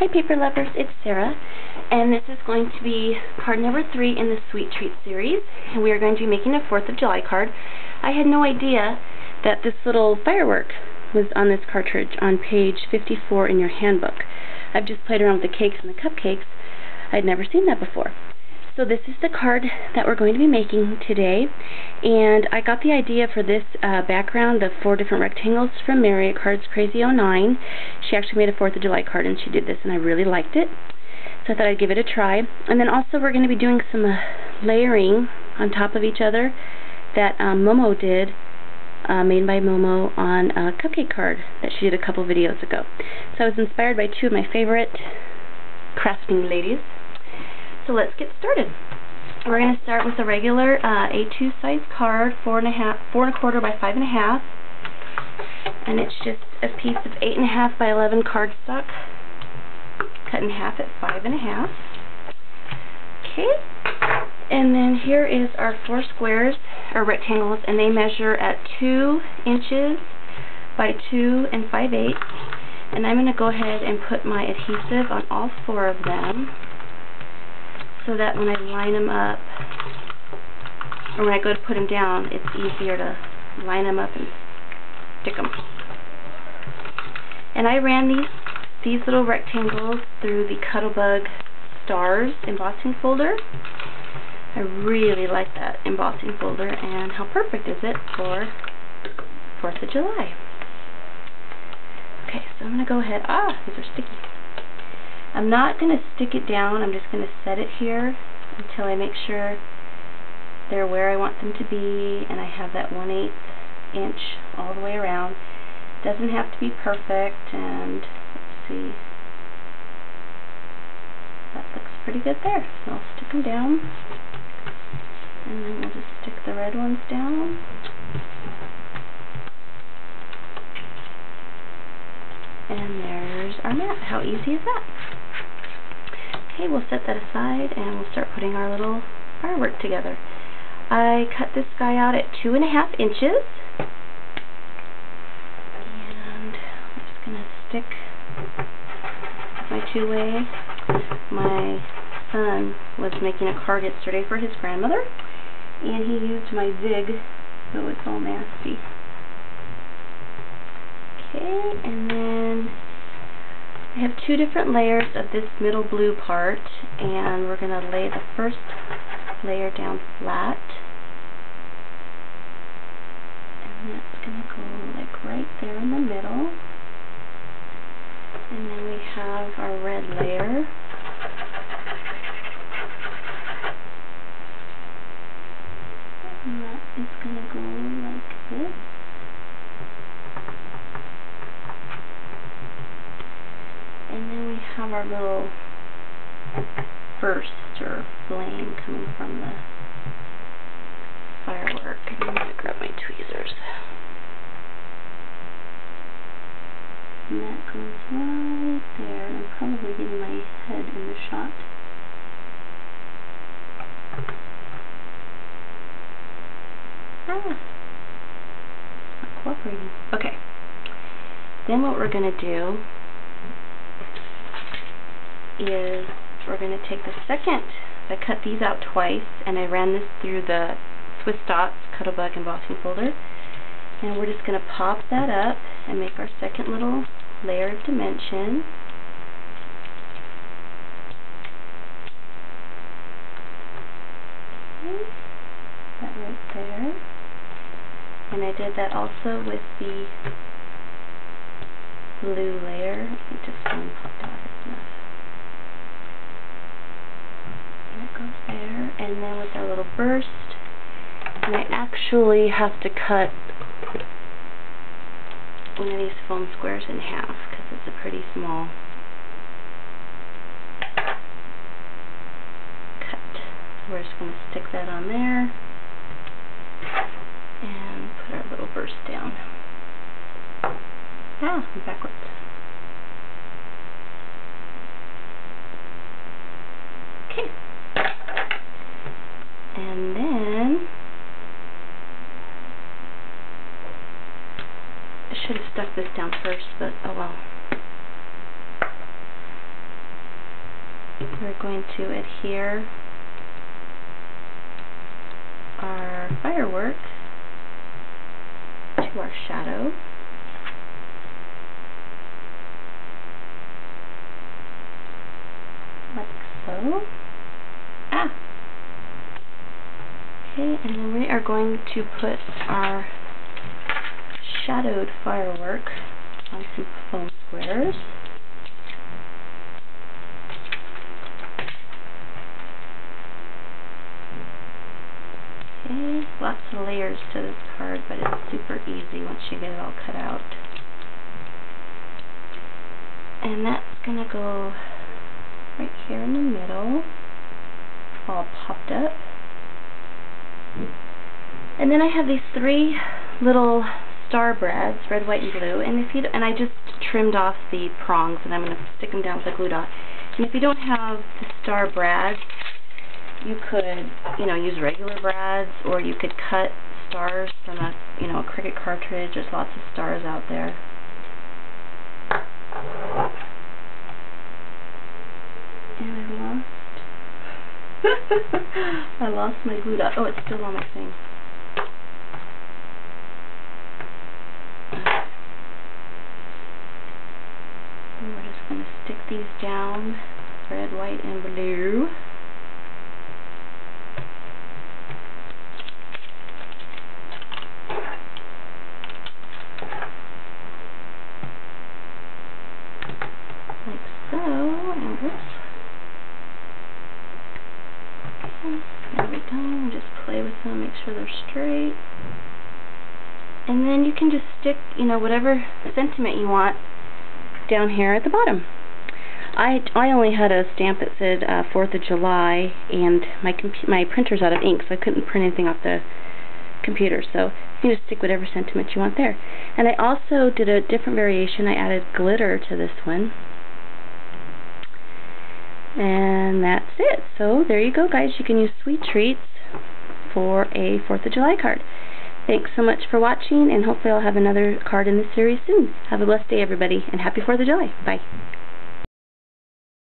Hi paper lovers, it's Sarah, and this is going to be card number 3 in the Sweet Treat series, and we are going to be making a 4th of July card. I had no idea that this little firework was on this cartridge on page 54 in your handbook. I've just played around with the cakes and the cupcakes. I'd never seen that before. So this is the card that we're going to be making today, and I got the idea for this background, the 4 different rectangles, from Mary at Cards Crazy 09. She actually made a 4th of July card and she did this and I really liked it, so I thought I'd give it a try. And then also we're going to be doing some layering on top of each other that Momo did, made by Momo, on a cupcake card that she did a couple videos ago. So I was inspired by 2 of my favorite crafting ladies. So let's get started. We're going to start with a regular A2 size card, 4 1/4 by 5.5, and it's just a piece of 8.5 by 11 cardstock, cut in half at 5.5. Okay, and then here is our 4 squares, or rectangles, and they measure at 2 inches by 2 5/8. And I'm going to go ahead and put my adhesive on all 4 of them, so that when I line them up, or when I go to put them down, it's easier to line them up and stick them. And I ran these little rectangles through the Cuttlebug Stars embossing folder. I really like that embossing folder, and how perfect is it for 4th of July. Okay, so I'm going to go ahead, these are sticky. I'm not going to stick it down, I'm just going to set it here until I make sure they're where I want them to be, and I have that 1/8 inch all the way around. Doesn't have to be perfect, and let's see, that looks pretty good there. So I'll stick them down, and then we'll just stick the red ones down. And there's our mat. How easy is that? Okay, we'll set that aside and we'll start putting our little firework together. I cut this guy out at 2.5 inches. And I'm just going to stick my 2-way. My son was making a card yesterday for his grandmother, and he used my Zig, so it's all nasty. Okay, and then I have 2 different layers of this middle blue part, and we're going to lay the first layer down flat, and that's going to go like right there in the middle. And then we have our red layer, and that is going to go like this. And then we have our little burst or flame coming from the firework. And I'm going to grab my tweezers. And that goes right there. I'm probably getting my head in the shot. It's not cooperating. Okay. Then what we're going to do is we're going to take the second, I cut these out twice, and I ran this through the Swiss Dots Cuttlebug embossing folder, and we're just going to pop that up and make our second little layer of dimension. Okay, that right there. And I did that also with the blue layer. I think just one popped out is enough. That goes there, and then with our little burst, and I actually have to cut one of these foam squares in half because it's a pretty small cut. So we're just going to stick that on there and put our little burst down. I'm backwards. Okay. And then I should have stuck this down first, but oh well. we're going to adhere our firework to our shadow. Like so. Okay, and then we are going to put our shadowed firework on some foam squares. Okay, lots of layers to this card, but it's super easy once you get it all cut out. And that's going to go right here in the middle, all popped up. And then I have these 3 little star brads, red, white, and blue, and I just trimmed off the prongs, and I'm going to stick them down with a glue dot. And if you don't have the star brads, you could, use regular brads, or you could cut stars from a Cricut cartridge. There's lots of stars out there. And I lost my glue dot. Oh, it's still on my thing. And we're just going to stick these down, red, white, and blue. Like so, and whoops. There we go, just play with them, make sure they're straight. And then you can just stick, whatever sentiment you want down here at the bottom. I only had a stamp that said 4th of July, and my printer's out of ink, so I couldn't print anything off the computer. So you can just stick whatever sentiment you want there. And I also did a different variation. I added glitter to this one. And that's it. So there you go, guys. You can use Sweet Treats for a 4th of July card. Thanks so much for watching, and hopefully I'll have another card in this series soon. Have a blessed day, everybody, and happy 4th of July. Bye.